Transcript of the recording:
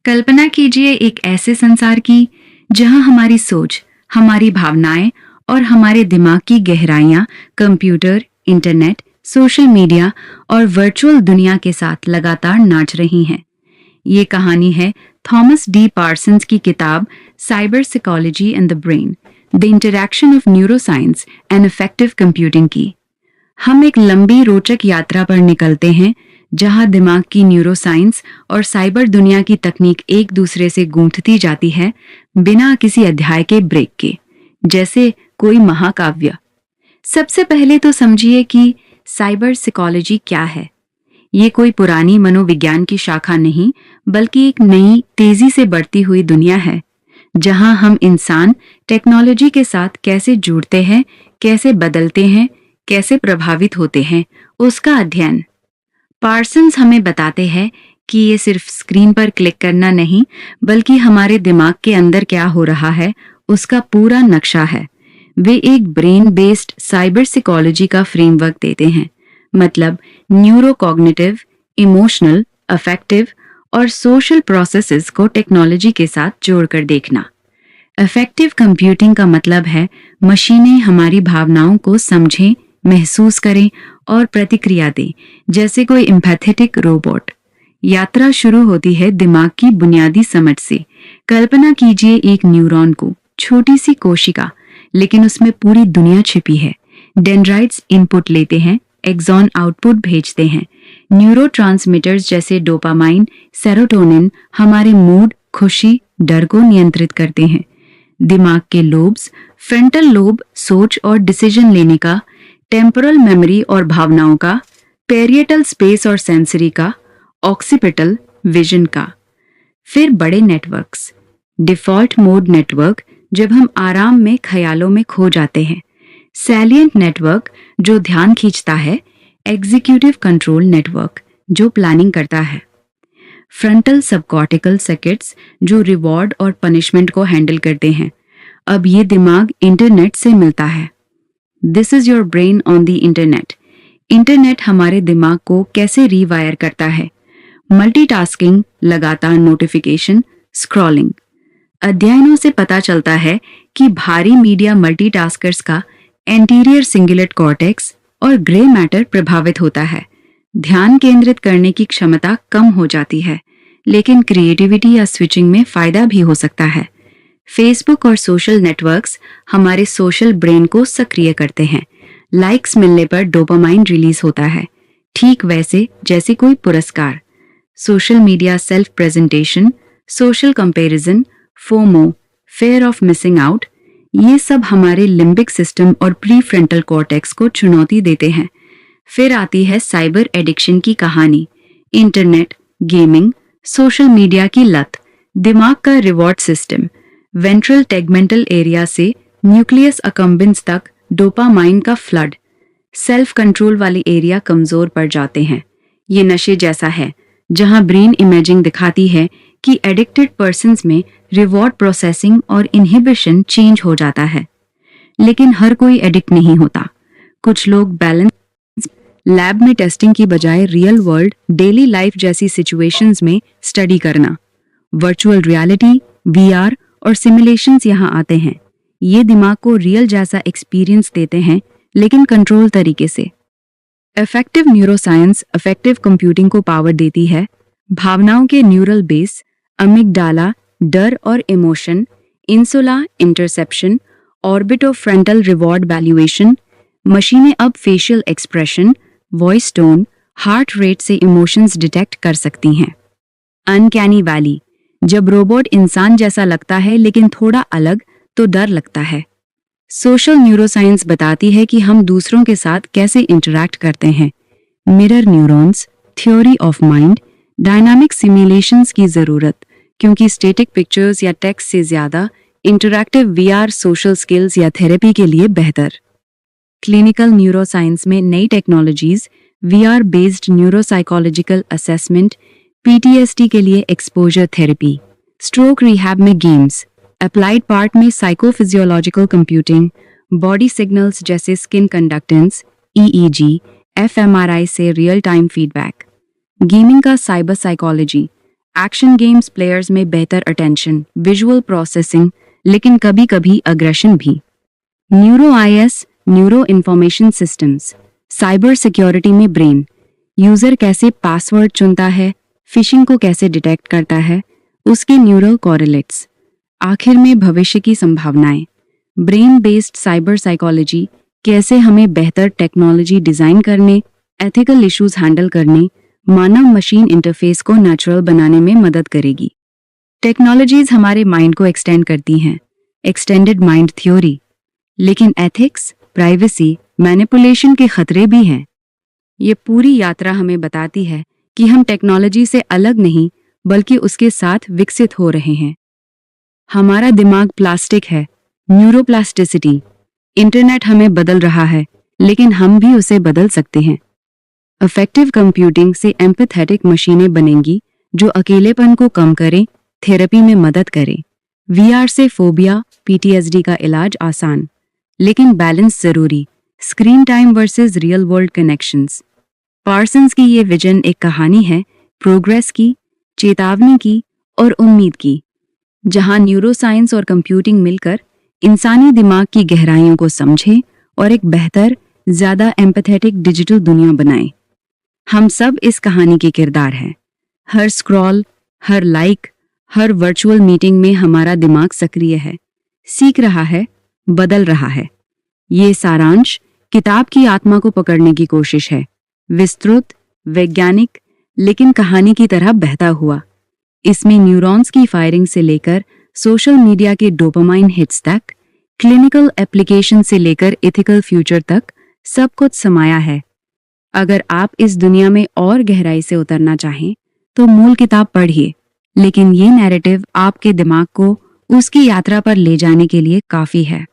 कल्पना कीजिए एक ऐसे संसार की जहां हमारी सोच, हमारी भावनाएं और हमारे दिमाग की गहराइयां कंप्यूटर, इंटरनेट, सोशल मीडिया और वर्चुअल दुनिया के साथ लगातार नाच रही हैं। ये कहानी है थॉमस डी पार्सन्स की किताब cyber psychology and the brain, the interaction of neuroscience and effective computing की। हम एक लंबी रोचक यात्रा पर निकलते हैं जहां दिमाग की न्यूरोसाइंस और साइबर दुनिया की तकनीक एक दूसरे से गूंथती जाती है बिना किसी अध्याय के ब्रेक के, जैसे कोई महाकाव्य। सबसे पहले तो समझिए कि साइबर साइकोलॉजी क्या है। ये कोई पुरानी मनोविज्ञान की शाखा नहीं, बल्कि एक नई तेजी से बढ़ती हुई दुनिया है जहां हम इंसान टेक्नोलॉजी के साथ कैसे जुड़ते हैं, कैसे बदलते हैं, कैसे प्रभावित होते हैं, उसका अध्ययन। पार्सन्स हमें बताते हैं कि ये सिर्फ स्क्रीन पर क्लिक करना नहीं, बल्कि हमारे दिमाग के अंदर क्या हो रहा है उसका पूरा नक्शा है। वे एक ब्रेन बेस्ड साइबर साइकोलॉजी का फ्रेमवर्क देते हैं, मतलब न्यूरोकॉग्निटिव, इमोशनल, अफेक्टिव और सोशल प्रोसेसेस को टेक्नोलॉजी के साथ जोड़कर देखना। इफेक्टिव कंप्यूटिंग का मतलब है मशीनें हमारी भावनाओं को समझें, महसूस करें और प्रतिक्रिया दें, जैसे कोई एम्पैथेटिक रोबोट। यात्रा शुरू होती है दिमाग की बुनियादी समझ से। कल्पना कीजिए एक न्यूरॉन को, छोटी सी कोशिका, लेकिन उसमें पूरी दुनिया छिपी है। डेंड्राइट्स इनपुट लेते हैं, एक्सॉन आउटपुट भेजते हैं। न्यूरोट्रांसमीटर्स जैसे डोपामाइन, सेरोटोनिन हमारे मूड, खुशी, डर को नियंत्रित करते हैं। दिमाग के लोब्स, फ्रंटल लोब सोच और डिसीजन लेने का, टेम्पोरल मेमोरी और भावनाओं का, पेरिएटल स्पेस और सेंसरी का, ऑक्सीपिटल विजन का। फिर बड़े नेटवर्क्स, डिफॉल्ट मोड नेटवर्क जब हम आराम में ख्यालों में खो जाते हैं, सैलिएंट नेटवर्क जो ध्यान खींचता है, एग्जीक्यूटिव कंट्रोल नेटवर्क जो प्लानिंग करता है, फ्रंटल सबकॉर्टिकल सर्किट्स जो रिवॉर्ड और पनिशमेंट को हैंडल करते हैं। अब ये दिमाग इंटरनेट से मिलता है। This is your brain on the internet. Internet हमारे दिमाग को कैसे रीवायर करता है? मल्टीटास्किंग, लगातार नोटिफिकेशन, स्क्रॉलिंग। अध्ययनों से पता चलता है कि भारी मीडिया मल्टीटास्कर्स का एंटीरियर सिंगुलेट कॉर्टेक्स और ग्रे मैटर प्रभावित होता है। ध्यान केंद्रित करने की क्षमता कम हो जाती है, लेकिन क्रिएटिविटी या स्विचिंग में फायदा भी हो सकता है। फेसबुक और सोशल नेटवर्क्स हमारे सोशल ब्रेन को सक्रिय करते हैं। लाइक्स मिलने पर डोपामाइन रिलीज होता है, ठीक वैसे जैसे कोई पुरस्कार। Social media self presentation, social comparison, FOMO, fair of missing out, ये सब हमारे लिम्बिक सिस्टम और प्रीफ्रंटल कॉर्टेक्स को चुनौती देते हैं। फिर आती है साइबर एडिक्शन की कहानी। इंटरनेट, गेमिंग, सोशल मीडिया की लत, दिमाग का reward system, ventral tegmental area से न्यूक्लियस अकम्बिन्स तक डोपामाइन का फ्लड, सेल्फ कंट्रोल वाली एरिया कमजोर पड़ जाते हैं। ये नशे जैसा है जहां ब्रेन इमेजिंग दिखाती है कि एडिक्टेड पर्सन्स में रिवॉर्ड प्रोसेसिंग और इनहिबिशन चेंज हो जाता है। लेकिन हर कोई एडिक्ट नहीं होता। कुछ लोग बैलेंस लैब में टेस्टिंग की बजाय रियल वर्ल्ड डेली लाइफ जैसी सिचुएशंस में स्टडी करना। वर्चुअल रियलिटी, वीआर और सिमुलेशंस यहाँ आते हैं। ये दिमाग को रियल जैसा एक्सपीरियंस देते हैं, लेकिन कंट्रोल तरीके से। इफेक्टिव न्यूरोसाइंस इफेक्टिव कंप्यूटिंग को पावर देती है। भावनाओं के न्यूरल बेस, अमिगडाला डर और emotion, insula interception, orbitofrontal reward valuation. मशीनें अब facial expression, voice tone, heart rate से इमोशंस डिटेक्ट कर सकती हैं। अनकैनी वैली, जब रोबोट इंसान जैसा लगता है लेकिन थोड़ा अलग, तो डर लगता है। सोशल न्यूरोसाइंस बताती है कि हम दूसरों के साथ कैसे इंटरैक्ट करते हैं। Mirror neurons, theory of mind, dynamic simulations की जरूरत, क्योंकि स्टैटिक पिक्चर्स या टेक्स्ट से ज्यादा इंटरैक्टिव वीआर सोशल स्किल्स या थेरेपी के लिए बेहतर। क्लिनिकल न्यूरोसाइंस में नई technologies, VR based neuropsychological assessment, PTSD के लिए एक्सपोजर थेरेपी, स्ट्रोक रिहैब में गेम्स, अप्लाइड पार्ट में साइकोफिजियोलॉजिकल कंप्यूटिंग, बॉडी सिग्नल्स जैसे स्किन कंडक्टेंस, ईईजी, एफएमआरआई से रियल टाइम फीडबैक। गेमिंग का cyber psychology, action games players में बेहतर अटेंशन, विजुअल प्रोसेसिंग, लेकिन कभी कभी अग्रेशन भी। Neuro IS, neuro information systems, cyber security में ब्रेन, यूजर कैसे पासवर्ड चुनता है, फिशिंग को कैसे डिटेक्ट करता है, उसके न्यूरल कोरिलेट्स। आखिर में भविष्य की संभावनाएं, ब्रेन बेस्ड साइबर साइकोलॉजी कैसे हमें बेहतर टेक्नोलॉजी डिजाइन करने, एथिकल इश्यूज हैंडल करने, मानव मशीन इंटरफेस को नेचुरल बनाने में मदद करेगी। टेक्नोलॉजीज हमारे माइंड को एक्सटेंड करती हैं, एक्सटेंडेड माइंड थ्योरी, लेकिन एथिक्स, प्राइवेसी, मैनिपुलेशन के खतरे भी हैं। ये पूरी यात्रा हमें बताती है कि हम टेक्नोलॉजी से अलग नहीं बल्कि उसके साथ विकसित हो रहे हैं। हमारा दिमाग प्लास्टिक है, न्यूरोप्लास्टिसिटी। इंटरनेट हमें बदल रहा है, लेकिन हम भी उसे बदल सकते हैं। इफेक्टिव कंप्यूटिंग से एम्पैथेटिक मशीनें बनेंगी जो अकेलेपन को कम करें, थेरेपी में मदद करें। वीआर से फोबिया, पीटीएसडी का इलाज आसान, लेकिन बैलेंस जरूरी। Screen time versus real world connections. Parsons की ये विजन एक कहानी है, प्रोग्रेस की, चेतावनी की और उम्मीद की, जहां न्यूरोसाइंस और कंप्यूटिंग मिलकर इंसानी दिमाग की गहराइयों को समझे और एक बेहतर, ज्यादा एम्पैथेटिक डिजिटल दुनिया बनाए। हम सब इस कहानी के किरदार हैं। हर स्क्रॉल, हर लाइक, हर वर्चुअल मीटिंग में हमारा दिमाग सक्रिय है, सीख रहा है, बदल रहा है। ये सारांश किताब की आत्मा को पकड़ने की कोशिश है, विस्तृत, वैज्ञानिक, लेकिन कहानी की तरह बहता हुआ। इसमें न्यूरॉन्स की फायरिंग से लेकर सोशल मीडिया के डोपामाइन हिट्स तक, क्लिनिकल एप्लीकेशन से लेकर एथिकल फ्यूचर तक सब कुछ समाया है। अगर आप इस दुनिया में और गहराई से उतरना चाहें तो मूल किताब पढ़िए, लेकिन ये नैरेटिव आपके दिमाग को उसकी यात्रा पर ले जाने के लिए काफी है।